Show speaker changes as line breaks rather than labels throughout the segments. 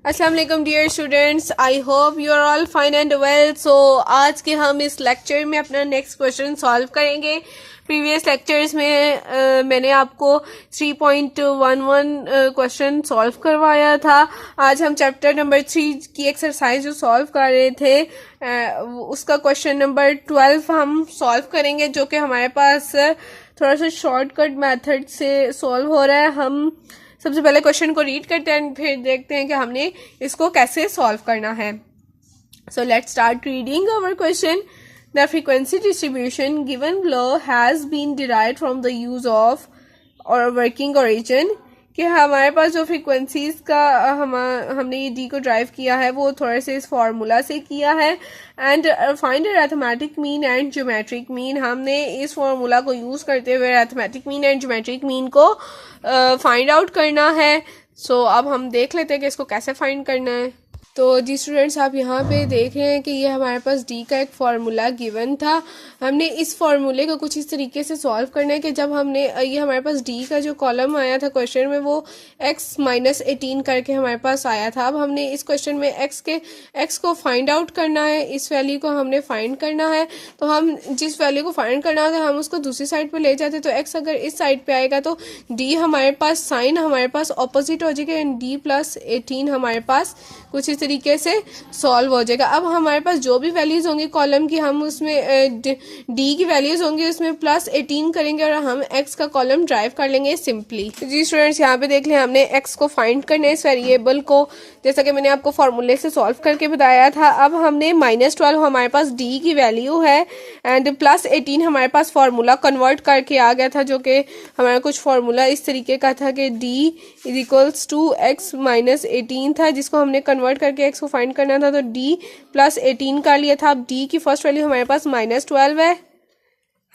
अस्सलाम वालेकुम dear students, I hope you are all fine and well. So आज के हम इस लेक्चर में अपना नेक्स्ट क्वेश्चन सॉल्व करेंगे। प्रीवियस लेक्चर्स में मैंने आपको 3.11 क्वेश्चन सॉल्व करवाया था। आज हम चैप्टर नंबर 3 की एक्सरसाइज जो सॉल्व कर रहे थे उसका क्वेश्चन नंबर 12 हम सॉल्व करेंगे, जो कि हमारे पास थोड़ा सा शॉर्टकट मेथड से सॉल्व हो रहा है। हम सबसे पहले क्वेश्चन को रीड करते हैं, फिर देखते हैं कि हमने इसको कैसे सॉल्व करना है। So let's start reading our question. The frequency distribution given below has been derived from the use of और वर्किंग ओरिजिन, कि हमारे पास जो फ्रीक्वेंसीज का हमने ये डी को ड्राइव किया है वो थोड़े से इस फार्मूला से किया है। And find arithmetic mean and geometric mean, हमने इस फार्मूला को यूज करते हुए arithmetic mean and geometric mean को फाइंड आउट करना है। सो अब हम देख लेते हैं कि इसको कैसे फाइंड करना है। तो जी स्टूडेंट्स, आप यहाँ पे देख रहे हैं कि ये हमारे पास डी का एक फार्मूला गिवन था। हमने इस फार्मूले को कुछ इस तरीके से सॉल्व करना है कि जब हमने ये हमारे पास डी का जो कॉलम आया था क्वेश्चन में वो x-18 करके हमारे पास आया था। अब हमने इस क्वेश्चन में x को फाइंड आउट करना है, इस वैल्यू को हमने फाइंड करना है। तो हम जिस वैल्यू को फाइंड करना होता है हम उसको दूसरी साइड पर ले जाते, तो x अगर इस साइड पर आएगा तो डी हमारे पास साइन हमारे पास ऑपोजिट हो जाएगा एंड d+18 हमारे पास कुछ इस तरीके से सॉल्व हो जाएगा। अब हमारे पास जो भी वैल्यूज होंगी कॉलम की, हम उसमें डी की वैल्यूज होंगी उसमें +18 करेंगे और हम एक्स का कॉलम ड्राइव कर लेंगे सिंपली। जी स्टूडेंट्स, यहाँ पे देख लें हमने एक्स को फाइंड करना है, इस वेरिएबल को, जैसा कि मैंने आपको फॉर्मूले से सॉल्व करके बताया था। अब हमने -12 हमारे पास डी की वैल्यू है एंड +18 हमारे पास फार्मूला कन्वर्ट करके आ गया था, जो कि हमारा कुछ फार्मूला इस तरीके का था कि d = x-18 था, जिसको हमने कन्वर्ट करके x को फाइंड करना था, तो d+18 कर लिया था। अब d की फर्स्ट वैल्यू हमारे पास -12 है,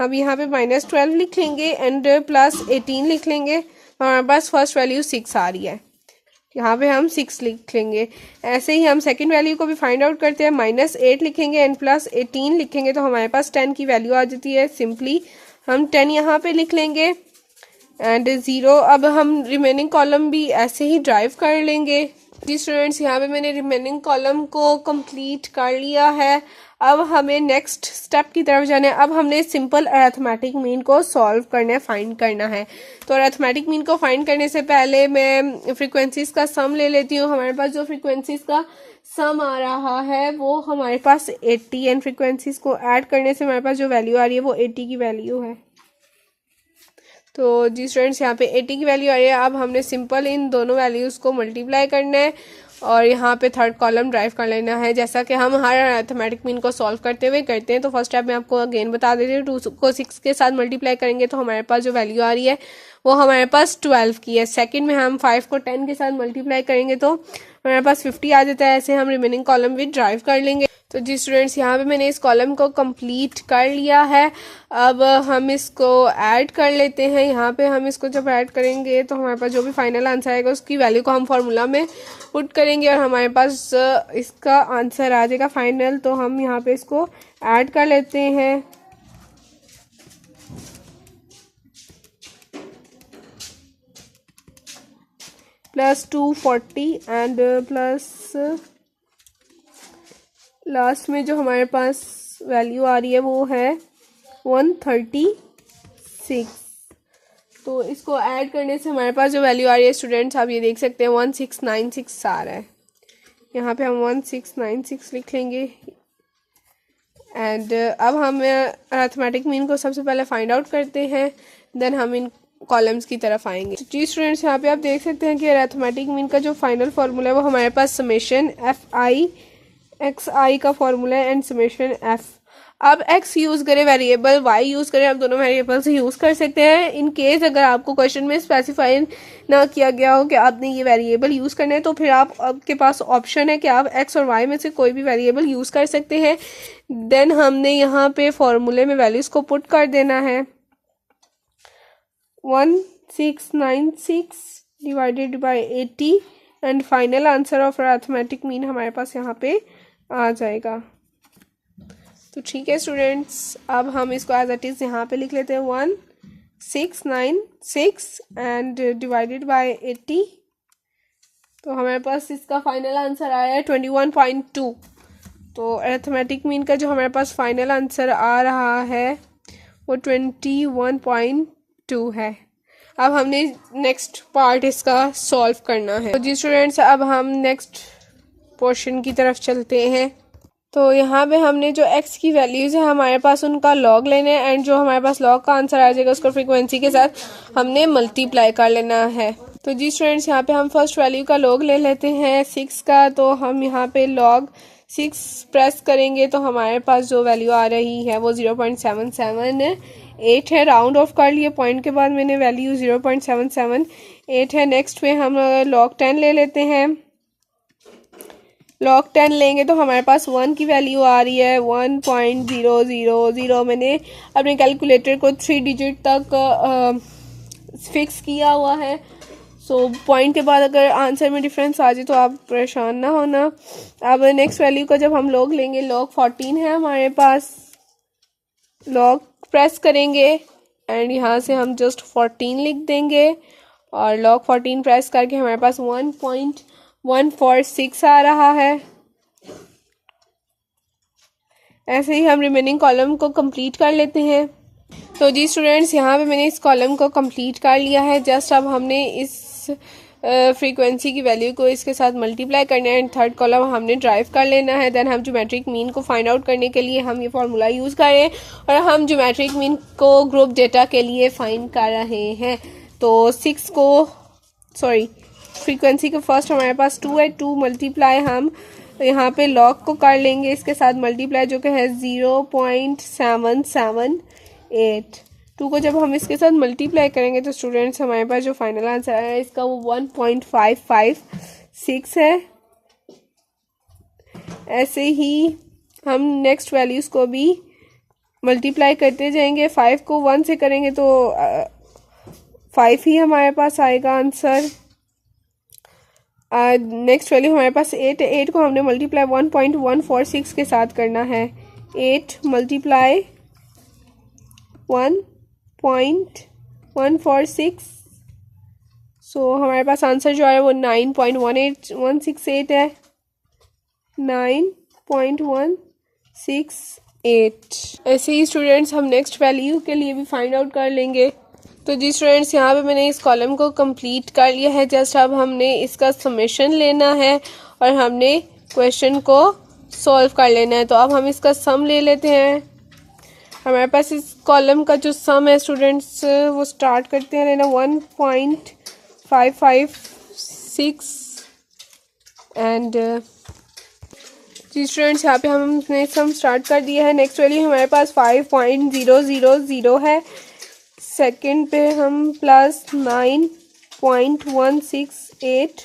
हम यहाँ पे -12 लिख लेंगे एंड +18 लिख लेंगे, हमारे पास फर्स्ट वैल्यू 6 आ रही है, यहाँ पे हम 6 लिख लेंगे। ऐसे ही हम सेकंड वैल्यू को भी फाइंड आउट करते हैं, -8 लिखेंगे एंड +18 लिखेंगे, तो हमारे पास 10 की वैल्यू आ जाती है। सिंपली हम 10 यहाँ पे लिख लेंगे एंड 0। अब हम रिमेनिंग कॉलम भी ऐसे ही ड्राइव कर लेंगे। जी स्टूडेंट्स, यहाँ पे मैंने रिमेनिंग कॉलम को कंप्लीट कर लिया है। अब हमें नेक्स्ट स्टेप की तरफ जाना है। अब हमने सिंपल अरिथमेटिक मीन को सॉल्व करना है, फाइंड करना है। तो अरिथमेटिक मीन को फाइंड करने से पहले मैं फ्रीक्वेंसीज का सम ले लेती हूँ। हमारे पास जो फ्रीक्वेंसीज का सम आ रहा है वो हमारे पास 80 एंड फ्रीक्वेंसीज को ऐड करने से हमारे पास जो वैल्यू आ रही है वो 80 की वैल्यू है। तो जी स्टूडेंट्स, यहाँ पे 80 की वैल्यू आ रही है। अब हमने सिंपल इन दोनों वैल्यूज़ को मल्टीप्लाई करना है और यहाँ पे थर्ड कॉलम ड्राइव कर लेना है, जैसा कि हम हर अरिथमेटिक मीन को सॉल्व करते हुए करते हैं। तो फर्स्ट स्टेप मैं आपको अगेन बता देती हूँ, 2 को 6 के साथ मल्टीप्लाई करेंगे तो हमारे पास जो वैल्यू आ रही है वो हमारे पास 12 की है। सेकंड में हम 5 को 10 के साथ मल्टीप्लाई करेंगे तो हमारे पास 50 आ जाता है। ऐसे हम रिमेनिंग कॉलम भी ड्राइव कर लेंगे। तो जी स्टूडेंट्स, यहाँ पे मैंने इस कॉलम को कंप्लीट कर लिया है। अब हम इसको ऐड कर लेते हैं। यहाँ पे हम इसको जब ऐड करेंगे तो हमारे पास जो भी फाइनल आंसर आएगा उसकी वैल्यू को हम फार्मूला में पुट करेंगे और हमारे पास इसका आंसर आ जाएगा फाइनल। तो हम यहाँ पे इसको ऐड कर लेते हैं। +240 एंड प्लस लास्ट में जो हमारे पास वैल्यू आ रही है वो है 136। तो इसको ऐड करने से हमारे पास जो वैल्यू आ रही है स्टूडेंट्स, आप ये देख सकते हैं 1696 आ रहा है। यहाँ पे हम 1696 लिख लेंगे एंड अब हम अरिथमेटिक मीन को सबसे पहले फाइंड आउट करते हैं, देन हम इन कॉलम्स की तरफ आएंगे। जी स्टूडेंट्स, यहाँ पे आप देख सकते हैं कि अरिथमेटिक मीन का जो फाइनल फार्मूला है वो हमारे पास समेशन fi(xi) का फार्मूला है एंड समेशन f। अब x यूज़ करें वेरिएबल, y यूज़ करें, आप दोनों वेरिएबल से यूज़ कर सकते हैं। इन केस अगर आपको क्वेश्चन में स्पेसिफाई ना किया गया हो कि आपने ये वेरिएबल यूज़ करना है तो फिर आपके पास ऑप्शन है कि आप x और y में से कोई भी वेरिएबल यूज़ कर सकते हैं। देन हमने यहाँ पे फॉर्मूले में वैल्यूज़ को पुट कर देना है। 1696 divided by 80 and final answer of arithmetic mean हमारे पास यहाँ पे आ जाएगा। तो ठीक है स्टूडेंट्स, अब हम इसको एज इट इज़ यहाँ पे लिख लेते हैं 1696 एंड डिवाइडेड बाय 80 तो हमारे पास इसका फाइनल आंसर आया है 21.2। तो अरिथमेटिक मीन का जो हमारे पास फाइनल आंसर आ रहा है वो 21.2 है। अब हमने नेक्स्ट पार्ट इसका सॉल्व करना है। तो जी स्टूडेंट्स, अब हम नेक्स्ट पोर्शन की तरफ चलते हैं। तो यहाँ पे हमने जो x की वैल्यूज़ है हमारे पास उनका लॉग लेना है, एंड जो हमारे पास लॉग का आंसर आ जाएगा उसको फ्रीक्वेंसी के साथ हमने मल्टीप्लाई कर लेना है। तो जी स्टूडेंट्स, यहाँ पे हम फर्स्ट वैल्यू का लॉग ले लेते हैं 6 का। तो हम यहाँ पे लॉग 6 प्रेस करेंगे तो हमारे पास जो वैल्यू आ रही है वो 0.778 है। राउंड ऑफ कर लिए पॉइंट के बाद मैंने वैल्यू 0.778 है। नेक्स्ट पे हम लॉग 10 ले लेते हैं। लॉग 10 लेंगे तो हमारे पास 1 की वैल्यू आ रही है 1.000। मैंने अपने कैलकुलेटर को 3 डिजिट तक फिक्स किया हुआ है। सो पॉइंट के बाद अगर आंसर में डिफरेंस आ जाए तो आप परेशान ना होना। अब नेक्स्ट वैल्यू का जब हम लॉग लेंगे, लॉग 14 है हमारे पास। लॉग प्रेस करेंगे एंड यहाँ से हम जस्ट 14 लिख देंगे और लॉग 14 प्रेस करके हमारे पास 1.146 आ रहा है। ऐसे ही हम रिमेनिंग कॉलम को कंप्लीट कर लेते हैं। तो जी स्टूडेंट्स, यहाँ पे मैंने इस कॉलम को कंप्लीट कर लिया है। जस्ट अब हमने इस फ्रीक्वेंसी की वैल्यू को इसके साथ मल्टीप्लाई करना है एंड थर्ड कॉलम हमने ड्राइव कर लेना है। देन हम ज्योमेट्रिक मीन को फाइंड आउट करने के लिए हम ये फार्मूला यूज़ कर रहे हैं और हम ज्योमेट्रिक मीन को ग्रुप डेटा के लिए फाइंड कर रहे हैं। तो फ्रीक्वेंसी का फर्स्ट हमारे पास 2 है। 2 मल्टीप्लाई हम यहाँ पे लॉग को कर लेंगे इसके साथ मल्टीप्लाई, जो कि है 0.778। 2 को जब हम इसके साथ मल्टीप्लाई करेंगे तो स्टूडेंट्स हमारे पास जो फाइनल आंसर आया है इसका वो 1.556 है। ऐसे ही हम नेक्स्ट वैल्यूज़ को भी मल्टीप्लाई करते जाएंगे। 5 को 1 से करेंगे तो 5 ही हमारे पास आएगा आंसर। नेक्स्ट वैल्यू हमारे पास 8 है। 8 को हमने मल्टीप्लाई 1.146 के साथ करना है। 8 मल्टीप्लाई 1.146, सो हमारे पास आंसर जो है वो 9.18168 है। 9.168। ऐसे ही स्टूडेंट्स हम नेक्स्ट वैल्यू के लिए भी फाइंड आउट कर लेंगे। तो जी स्टूडेंट्स, यहाँ पे मैंने इस कॉलम को कंप्लीट कर लिया है। जस्ट अब हमने इसका समेशन लेना है और हमने क्वेश्चन को सॉल्व कर लेना है। तो अब हम इसका सम ले लेते हैं। हमारे पास इस कॉलम का जो सम है स्टूडेंट्स वो स्टार्ट करते हैं लेना 1.556 एंड जी स्टूडेंट्स, यहाँ पे हमने सम स्टार्ट कर दिया है। नेक्स्ट वैल्यू हमारे पास 5.000 है। सेकंड पे हम plus 9.168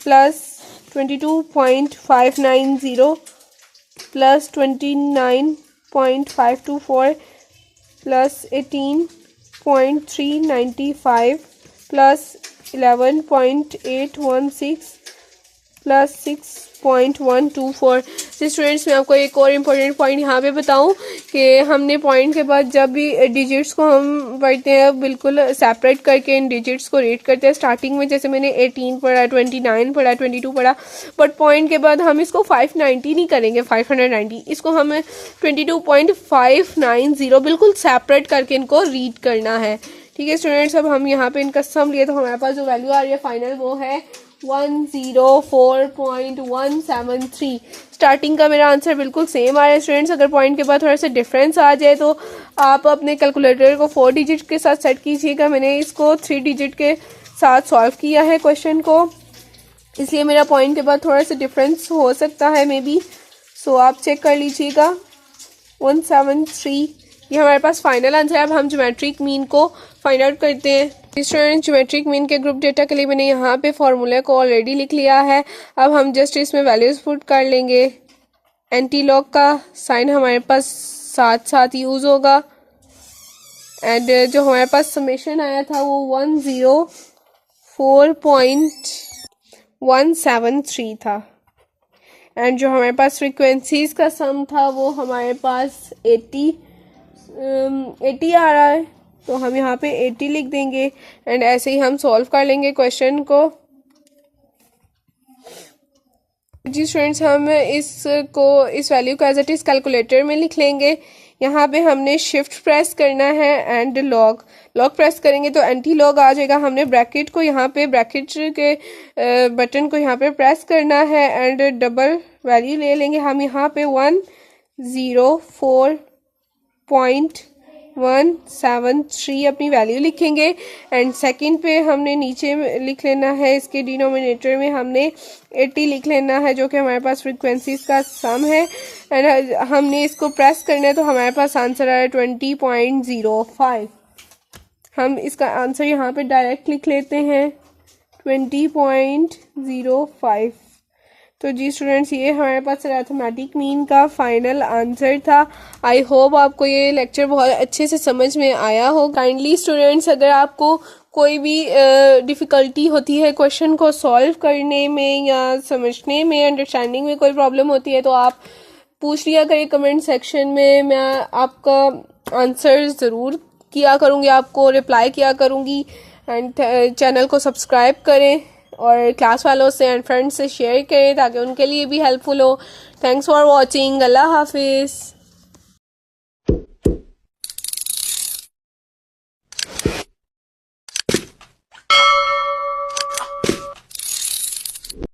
plus 22.590 plus 29.524 plus 18.395 plus 11.816 plus 6.124। तो स्टूडेंट्स, मैं आपको एक और इम्पोर्टेंट पॉइंट यहाँ पे बताऊँ कि हमने पॉइंट के बाद जब भी डिजिट्स को हम पढ़ते हैं बिल्कुल सेपरेट करके इन डिजिट्स को रीड करते हैं। स्टार्टिंग में जैसे मैंने 18 पढ़ा, 29 पढ़ा, 22 पढ़ा, बट पॉइंट के बाद हम इसको 590 नहीं करेंगे, 590 इसको हमें 22.590 बिल्कुल सेपरेट करके इनको रीड करना है। ठीक है स्टूडेंट्स, अब हम यहाँ पे इनका सम लिए तो हमारे पास जो वैल्यू आ रही है फाइनल वो है 104.173। स्टार्टिंग का मेरा आंसर बिल्कुल सेम आ रहा है स्टूडेंट्स। अगर पॉइंट के बाद थोड़ा सा डिफरेंस आ जाए तो आप अपने कैलकुलेटर को 4 डिजिट के साथ सेट कीजिएगा। मैंने इसको 3 डिजिट के साथ सॉल्व किया है क्वेश्चन को, इसलिए मेरा पॉइंट के बाद थोड़ा सा डिफरेंस हो सकता है मे बी। सो आप चेक कर लीजिएगा 173 ये हमारे पास फाइनल आंसर है। अब हम ज्योमेट्रिक मीन को फाइंड आउट करते हैं। स्टूडेंट, ज्योमेट्रिक मीन के ग्रुप डेटा के लिए मैंने यहाँ पे फॉर्मूले को ऑलरेडी लिख लिया है। अब हम जस्ट इसमें वैल्यूज पुट कर लेंगे। एंटी लॉग का साइन हमारे पास साथ साथ यूज़ होगा एंड जो हमारे पास समेशन आया था वो 104.173 था एंड जो हमारे पास फ्रीक्वेंसीज का सम था वो हमारे पास 80 आ रहा है। तो हम यहाँ पे 80 लिख देंगे एंड ऐसे ही हम सॉल्व कर लेंगे क्वेश्चन को। जी स्टूडेंट्स, हम इस वैल्यू को एज इट इज़ कैलकुलेटर में लिख लेंगे। यहाँ पे हमने शिफ्ट प्रेस करना है एंड लॉग प्रेस करेंगे तो एंटी लॉग आ जाएगा। हमने ब्रैकेट को यहाँ पे ब्रैकेट के बटन को यहाँ पे प्रेस करना है एंड डबल वैल्यू ले लेंगे। हम यहाँ पे 104.173 अपनी वैल्यू लिखेंगे एंड सेकंड पे हमने नीचे लिख लेना है, इसके डिनोमिनेटर में हमने 80 लिख लेना है जो कि हमारे पास फ्रीक्वेंसीज का सम है एंड हमने इसको प्रेस करना है तो हमारे पास आंसर आया 20.05। हम इसका आंसर यहाँ पे डायरेक्ट लिख लेते हैं 20.05। तो जी स्टूडेंट्स, ये हमारे पास अरिथमेटिक मीन का फाइनल आंसर था। आई होप आपको ये लेक्चर बहुत अच्छे से समझ में आया हो। काइंडली स्टूडेंट्स, अगर आपको कोई भी डिफ़िकल्टी होती है क्वेश्चन को सॉल्व करने में या समझने में, अंडरस्टैंडिंग में कोई प्रॉब्लम होती है तो आप पूछ लिया करिए कमेंट सेक्शन में। मैं आपका आंसर ज़रूर किया करूँगी, आपको रिप्लाई किया करूँगी। एंड चैनल को सब्सक्राइब करें और क्लास वालों से एंड फ्रेंड्स से शेयर करें ताकि उनके लिए भी हेल्पफुल हो। Thanks for watching. अल्लाह हाफिज़।